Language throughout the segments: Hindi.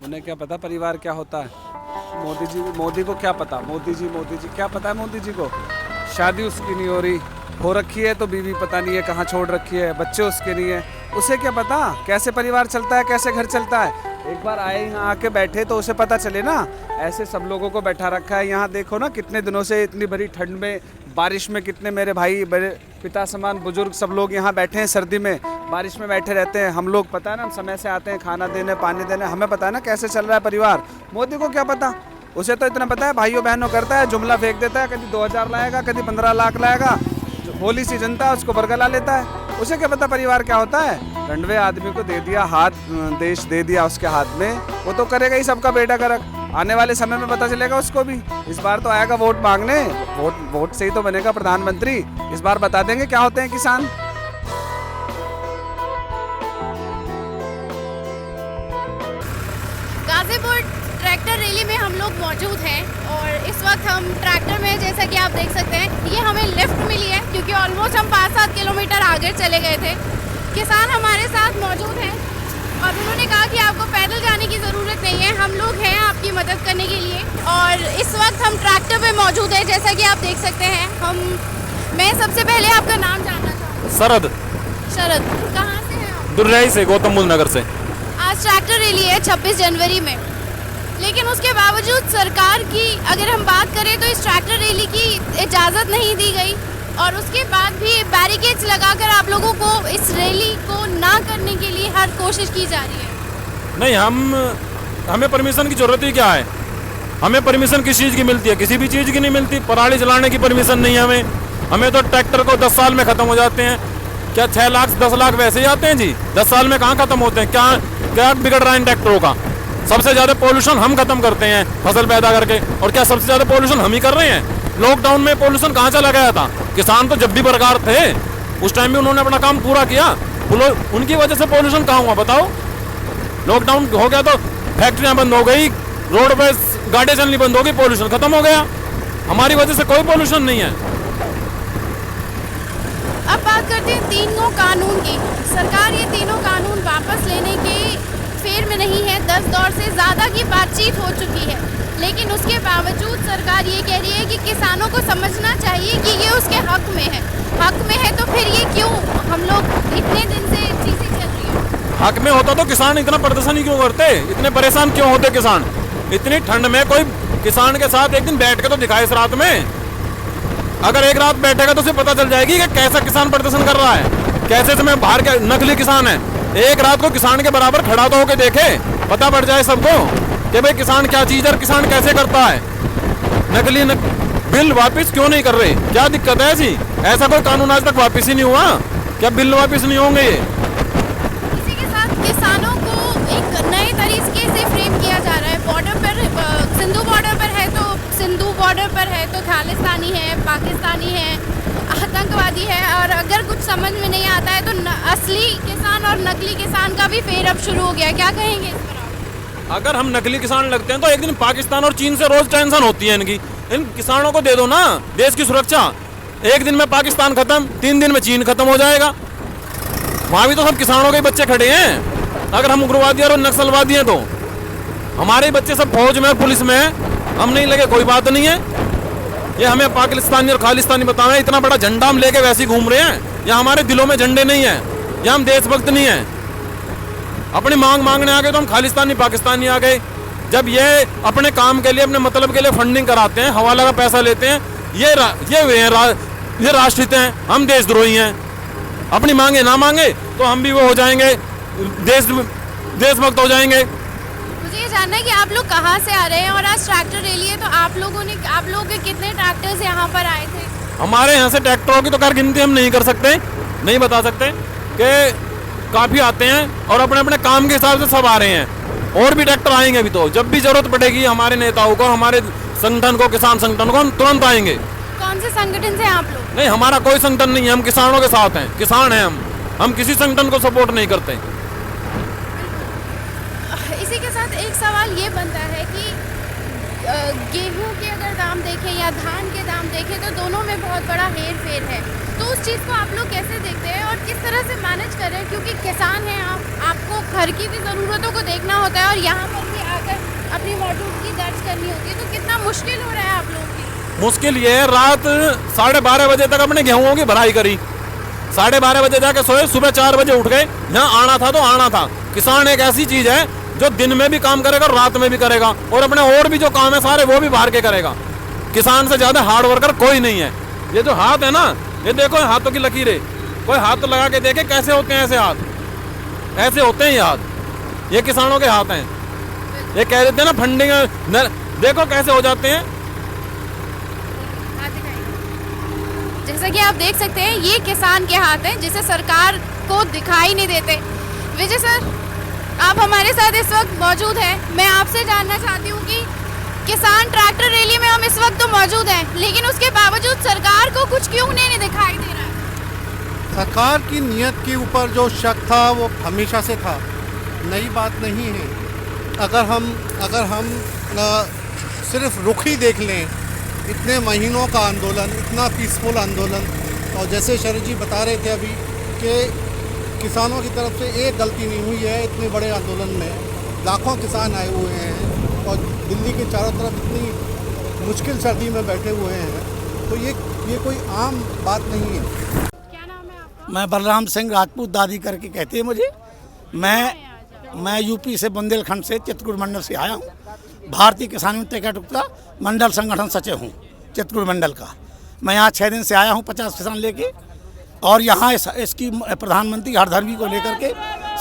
उन्हें क्या पता परिवार क्या होता है। मोदी को क्या पता, मोदी जी क्या पता है मोदी जी को। शादी उसकी नहीं हो रखी है तो बीवी पता नहीं है कहाँ छोड़ रखी है, बच्चे उसके नहीं है, उसे क्या पता कैसे परिवार चलता है, कैसे घर चलता है। एक बार आए यहाँ आके बैठे तो उसे पता चले ना। ऐसे सब लोगों को बैठा रखा है यहाँ, देखो ना कितने दिनों से इतनी भरी ठंड में, बारिश में, कितने मेरे भाई बड़े पिता समान बुजुर्ग सब लोग यहाँ बैठे हैं, सर्दी में बारिश में बैठे रहते हैं। हम लोग पता है ना, हम समय से आते हैं खाना देने पानी देने, हमें पता है ना कैसे चल रहा है परिवार। मोदी को क्या पता, उसे तो इतना पता है भाइयों बहनों करता है, जुमला फेंक देता है, कभी 2000 लाएगा, कभी 15 लाख लाएगा, जो होली सी जनता है उसको बरगला लेता है। उसे क्या पता परिवार क्या होता है। रंडवे आदमी को दे दिया हाथ, देश दे दिया उसके हाथ में, वो तो करेगा ही सबका बेटा करक। आने वाले समय में पता चलेगा उसको भी। इस बार तो आएगा वोट मांगने, वोट से ही तो बनेगा प्रधानमंत्री। इस बार बता देंगे क्या होते हैं किसान। गाजीपुर ट्रैक्टर रैली में हम लोग मौजूद हैं और इस वक्त हम ट्रैक्टर में, जैसा कि आप देख सकते हैं, ये हमें लिफ्ट मिली है क्योंकि ऑलमोस्ट हम 5-7 किलोमीटर आगे चले गए थे। किसान हमारे साथ मौजूद हैं और उन्होंने कहा कि आपको पैदल जाने की ज़रूरत नहीं है, हम लोग हैं आपकी मदद करने के लिए। और इस वक्त हम ट्रैक्टर पे मौजूद हैं, जैसा कि आप देख सकते हैं। मैं सबसे पहले आपका नाम जानना चाहूँगी। शरद। शरद, कहाँ से हैं आप? दुर्राई से, गौतम बुद्ध नगर से। आज ट्रैक्टर रैली है 26 जनवरी में, लेकिन उसके बावजूद सरकार की अगर हम बात करें तो इस ट्रैक्टर रैली की इजाज़त नहीं दी गई और उसके बाद भी बैरिकेड्स लगाकर आप लोगों को इस रैली को ना करने के लिए हर कोशिश की जा रही है। नहीं, हमें परमिशन की जरूरत ही क्या है। हमें परमिशन किस चीज़ की मिलती है? किसी भी चीज़ की नहीं मिलती। पराली जलाने की परमिशन नहीं है हमें तो ट्रैक्टर को 10 साल में ख़त्म हो जाते हैं। क्या 6 लाख 10 लाख वैसे ही आते हैं जी? 10 साल में कहाँ ख़त्म होते हैं? क्या बिगड़ रहा है इन ट्रैक्टरों का? सबसे ज़्यादा पोल्यूशन हम खत्म करते हैं फसल पैदा करके, और क्या सबसे ज़्यादा पोल्यूशन हम ही कर रहे हैं? लॉकडाउन में पोल्यूशन कहाँ चला गया था? किसान तो जब भी बरकरार थे उस टाइम भी उन्होंने अपना काम पूरा किया। उनकी वजह से पोल्यूशन कहाँ हुआ बताओ? लॉकडाउन हो गया तो फैक्ट्रियाँ बंद हो गई, रोड पे गाड़ी चलनी बंद हो गई, पोल्यूशन खत्म हो गया। हमारी वजह से कोई पोल्यूशन नहीं है। अब बात करते हैं तीनों कानून की। सरकार ये तीनों कानून वापस लेने के फेर में नहीं है। 10 दौर से ज़्यादा की बातचीत हो चुकी है, लेकिन उसके बावजूद सरकार ये कह रही है कि किसानों को समझना चाहिए कि ये उसके हक में है। हक में है तो फिर ये क्यों हम लोग इतने दिन से चीज़ें चल रही हैं? हक में होता तो किसान इतना प्रदर्शन ही क्यों करते? इतने परेशान क्यों होते किसान? इतनी ठंड में कोई किसान के साथ एक दिन बैठ के तो दिखाए इस रात में। अगर एक रात बैठेगा तो उसे पता चल जाएगी कि कैसा किसान प्रदर्शन कर रहा है, कैसे इसमें बाहर के नकली किसान है। एक रात को किसान के बराबर खड़ा तो होके देखे, पता पड़ जाए सबको कि भाई किसान क्या चीज है और किसान कैसे करता है। नकली बिल वापस क्यों नहीं कर रहे? क्या दिक्कत है ऐसी? ऐसा कोई कानून आज तक वापस ही नहीं हुआ। क्या बिल वापस नहीं होंगे ये? इसी के साथ किसानों को एक नए तरीके से फ्रेम किया जा रहा है। बॉर्डर पर सिंधु बॉर्डर पर है तो सिंधु बॉर्डर पर है तो खालिस्तानी है, पाकिस्तानी है, आतंकवादी है, और अगर कुछ समझ में नहीं आता है तो असली किसान और नकली किसान का भी फेर अब शुरू हो गया। क्या कहेंगे इस पर आप? अगर हम नकली किसान लगते हैं तो एक दिन पाकिस्तान और चीन से रोज टेंशन होती है इनकी। इन किसानों को दे दो ना देश की सुरक्षा। एक दिन में पाकिस्तान खत्म, 3 दिन में चीन खत्म हो जाएगा। वहां भी तो सब किसानों के बच्चे खड़े हैं। अगर हम उग्रवादी और नक्सलवादी हैं तो हमारे बच्चे सब फौज में और पुलिस में हैं, हम नहीं लगे कोई बात नहीं है। ये हमें पाकिस्तानी और खालिस्तानी बताएं। इतना बड़ा झंडा हम लेके वैसे ही घूम रहे हैं, या हमारे दिलों में झंडे नहीं है, या हम देशभक्त नहीं है। अपनी मांग मांगने आ गए तो हम खालिस्तानी पाकिस्तानी आ गए। जब ये अपने काम के लिए, अपने मतलब के लिए फंडिंग कराते हैं, हवाला का पैसा लेते हैं, ये राष्ट्रहित हैं, हम देशद्रोही हैं। अपनी मांगे ना मांगे तो हम भी वो हो जाएंगे, देशभक्त हो जाएंगे। मुझे ये जानना है कि आप लोग कहाँ से आ रहे हैं और आज ट्रैक्टर रैली है, तो आप लोगों के कितने ट्रैक्टर्स यहाँ पर आए थे? हमारे यहाँ से ट्रैक्टरों की तो खैर गिनती हम नहीं कर सकते, नहीं बता सकते कि काफ़ी आते हैं और अपने अपने काम के हिसाब से सब आ रहे हैं। और भी ट्रैक्टर आएंगे अभी तो, जब भी जरूरत पड़ेगी हमारे नेताओं को, हमारे संगठन को, किसान संगठन को, हम तुरंत आएंगे। कौन से संगठन से आप लोग? नहीं, हमारा कोई संगठन नहीं है, हम किसानों के साथ हैं, किसान हैं हम किसी संगठन को सपोर्ट नहीं करते। इसी के साथ एक सवाल ये बनता है कि गेहूं के अगर दाम देखें या धान के दाम देखें तो दोनों में बहुत बड़ा हेर फेर है, तो उस चीज़ को आप लोग कैसे देखते हैं और किस तरह से मैनेज कर रहे हैं? क्योंकि किसान हैं आप, आपको घर की भी ज़रूरतों को देखना होता है और यहाँ पर भी मुश्किल हो रहा है आप लोगों की? मुश्किल ये है, रात 12:30 बजे तक अपने गेहूं की भराई करी, 12:30 बजे जाके सोए, सुबह 4 बजे उठ गए। यहाँ आना था तो आना था। किसान एक ऐसी चीज है जो दिन में भी काम करेगा और रात में भी करेगा, और अपने और भी जो काम है सारे वो भी बाहर के करेगा। किसान से ज्यादा हार्ड वर्कर कोई नहीं है। ये जो हाथ है ना, ये देखो हाथों की लकीरें, कोई हाथ तो लगा के देखे कैसे होते हैं। ऐसे हाथ, ऐसे होते हैं ये हाथ, ये किसानों के हाथ हैं। ये कह देते हैं ना फंडिंग, देखो कैसे हो जाते हैं। हाथ दिखाइए। जैसा कि आप देख सकते हैं ये किसान के हाथ हैं जिसे सरकार को दिखाई नहीं देते। विजय सर, आप हमारे साथ इस वक्त मौजूद हैं। मैं आपसे जानना चाहती हूँ कि किसान ट्रैक्टर रैली में हम इस वक्त तो मौजूद हैं, लेकिन उसके बावजूद सरकार को कुछ क्यों नहीं दिखाई दे रहा है? सरकार की नीयत के ऊपर जो शक था वो हमेशा से था, नई बात नहीं है। अगर हम सिर्फ रुख ही देख लें, इतने महीनों का आंदोलन, इतना पीसफुल आंदोलन, और जैसे शरद जी बता रहे थे अभी कि किसानों की तरफ से एक गलती नहीं हुई है। इतने बड़े आंदोलन में लाखों किसान आए हुए हैं और दिल्ली के चारों तरफ इतनी मुश्किल सर्दी में बैठे हुए हैं, तो ये कोई आम बात नहीं है। क्या नाम है आपका? मैं बलराम सिंह राजपूत दादी करके कहते हैं मुझे। मैं यूपी से बुंदेलखंड से चित्रकूट मंडल से आया हूँ। भारतीय किसान यूनियन मंडल संगठन सचिव हूँ चित्रकूट मंडल का। मैं यहाँ 6 दिन से आया हूँ 50 किसान लेके, और यहाँ इसकी प्रधानमंत्री हरधर्मी को लेकर के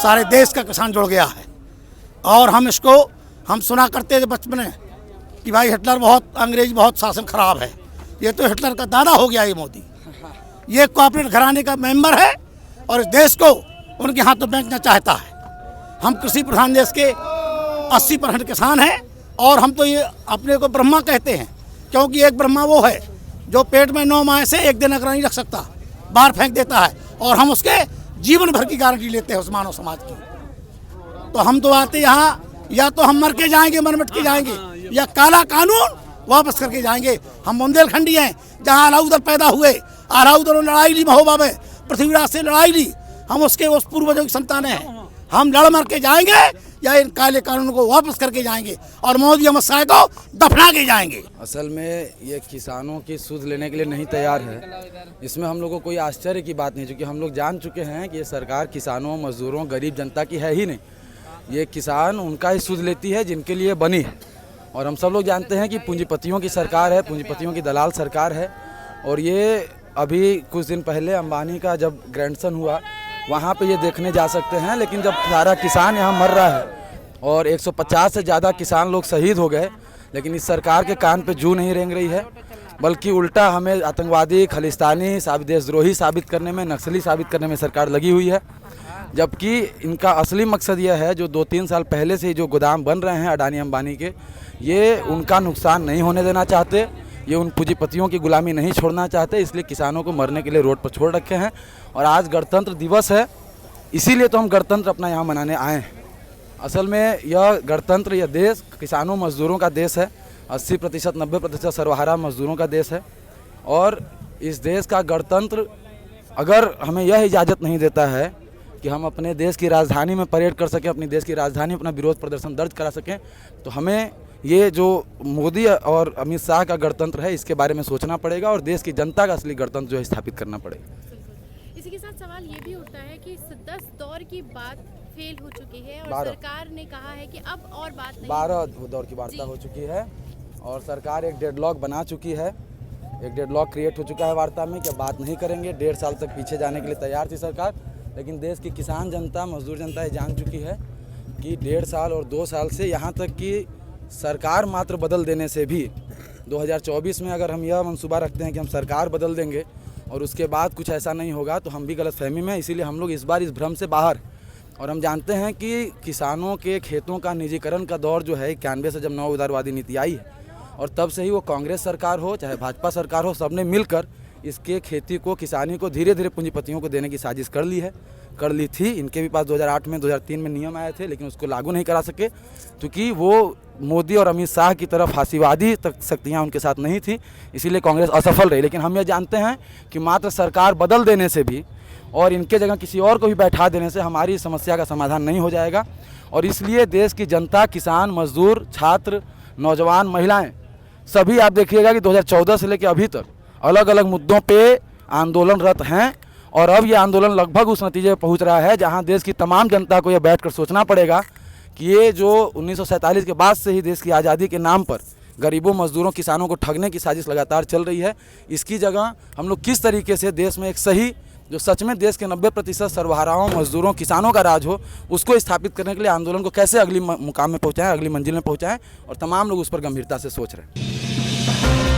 सारे देश का किसान जुड़ गया है। और हम सुना करते थे बचपन में कि भाई हिटलर बहुत, अंग्रेज बहुत शासन खराब है। ये तो हिटलर का दादा हो गया ये मोदी। ये कॉर्पोरेट घराने का मेंबर है और इस देश को उनके हाथों बेचना चाहता है। हम कृषि प्रधान देश के 80% किसान हैं, और हम तो ये अपने को ब्रह्मा कहते हैं, क्योंकि एक ब्रह्मा वो है जो पेट में 9 माह से एक दिन अगर नहीं रख सकता, बाहर फेंक देता है, और हम उसके जीवन भर की गारंटी लेते हैं उस मानव समाज की। तो हम तो आते यहाँ, या तो हम मर के जाएंगे, मर मिट के जाएंगे, या काला कानून वापस करके जाएंगे। हम बुंदेलखंडी हैं, जहाँ अलाउदर पैदा हुए, अलाउदर ने लड़ाई ली महोबा में, पृथ्वीराज से लड़ाई ली। हम उसके उस पूर्वजों की संतान हैं। हम लड़ मर के जाएंगे या इन काले कानून को वापस करके जाएंगे, और मोदी अमित शाह को दफना के जाएंगे। असल में ये किसानों की सुध लेने के लिए नहीं तैयार है। इसमें हम लोगों को कोई आश्चर्य की बात नहीं, क्योंकि हम लोग जान चुके हैं कि ये सरकार किसानों, मजदूरों, गरीब जनता की है ही नहीं। ये किसान उनका ही सुध लेती है जिनके लिए बनी है। और हम सब लोग जानते हैं कि पूंजीपतियों की सरकार है, पूंजीपतियों की दलाल सरकार है। और ये अभी कुछ दिन पहले अंबानी का जब ग्रैंडसन हुआ, वहाँ पे ये देखने जा सकते हैं। लेकिन जब सारा किसान यहाँ मर रहा है और 150 से ज़्यादा किसान लोग शहीद हो गए, लेकिन इस सरकार के कान पे जू नहीं रेंग रही है, बल्कि उल्टा हमें आतंकवादी, खलिस्तानी, देशद्रोही साबित करने में, नक्सली साबित करने में सरकार लगी हुई है। जबकि इनका असली मकसद यह है, जो 2-3 साल पहले से जो गोदाम बन रहे हैं अडानी अंबानी के, ये उनका नुकसान नहीं होने देना चाहते। ये उन पूंजीपतियों की गुलामी नहीं छोड़ना चाहते, इसलिए किसानों को मरने के लिए रोड पर छोड़ रखे हैं। और आज गणतंत्र दिवस है, इसीलिए तो हम गणतंत्र अपना यहाँ मनाने आए हैं। असल में यह गणतंत्र, यह देश किसानों, मजदूरों का देश है। 80%, 90% सर्वहारा मजदूरों का देश है। और इस देश का गणतंत्र अगर हमें यह इजाज़त नहीं देता है कि हम अपने देश की राजधानी में परेड कर सकें, अपनी देश की राजधानी में अपना विरोध प्रदर्शन दर्ज करा सकें, तो हमें ये जो मोदी और अमित शाह का गणतंत्र है इसके बारे में सोचना पड़ेगा, और देश की जनता का असली गणतंत्र जो है स्थापित करना पड़ेगा। इसी के साथ सवाल ये भी उठता है कि 10 दौर की बात फेल हो चुकी है, और 12 सरकार ने कहा है कि अब और बात नहीं। 12 दौर की वार्ता हो चुकी है, और सरकार एक डेडलॉक बना चुकी है। एक डेडलॉक क्रिएट हो चुका है वार्ता में कि बात नहीं करेंगे। 1.5 साल तक पीछे जाने के लिए तैयार थी सरकार, लेकिन देश की किसान जनता, मजदूर जनता ये जान चुकी है कि 1.5 साल और 2 साल से, यहाँ तक कि सरकार मात्र बदल देने से भी 2024 में अगर हम यह मंसूबा रखते हैं कि हम सरकार बदल देंगे और उसके बाद कुछ ऐसा नहीं होगा, तो हम भी गलतफहमी में। इसीलिए हम लोग इस बार इस भ्रम से बाहर। और हम जानते हैं कि किसानों के खेतों का निजीकरण का दौर जो है 91 से जब नव उदारवादी नीति आई है, और तब से ही वो कांग्रेस सरकार हो चाहे भाजपा सरकार हो, सबने मिलकर इसके खेती को, किसानी को धीरे धीरे पूंजीपतियों को देने की साजिश कर ली थी। इनके भी पास 2008 में, 2003 में नियम आए थे, लेकिन उसको लागू नहीं करा सके, क्योंकि वो मोदी और अमित शाह की तरफ फांसीवादी तक शक्तियाँ उनके साथ नहीं थी। इसीलिए कांग्रेस असफल रही। लेकिन हम ये जानते हैं कि मात्र सरकार बदल देने से भी और इनके जगह किसी और को भी बैठा देने से हमारी समस्या का समाधान नहीं हो जाएगा। और इसलिए देश की जनता, किसान, मजदूर, छात्र, नौजवान, महिलाएं सभी आप देखिएगा कि 2014 से लेकर अभी तक अलग अलग मुद्दों पे आंदोलनरत हैं और अब ये आंदोलन लगभग उस नतीजे पर पहुंच रहा है जहां देश की तमाम जनता को ये बैठकर सोचना पड़ेगा कि ये जो 1947 के बाद से ही देश की आज़ादी के नाम पर गरीबों, मजदूरों, किसानों को ठगने की साजिश लगातार चल रही है, इसकी जगह हम लोग किस तरीके से देश में एक सही, जो सच में देश के 90% सर्वहाराओं, मजदूरों, किसानों का राज हो, उसको स्थापित करने के लिए आंदोलन को कैसे अगली मुकाम में पहुँचाएँ, अगली मंजिल में पहुँचाएँ, और तमाम लोग उस पर गंभीरता से सोच रहे हैं।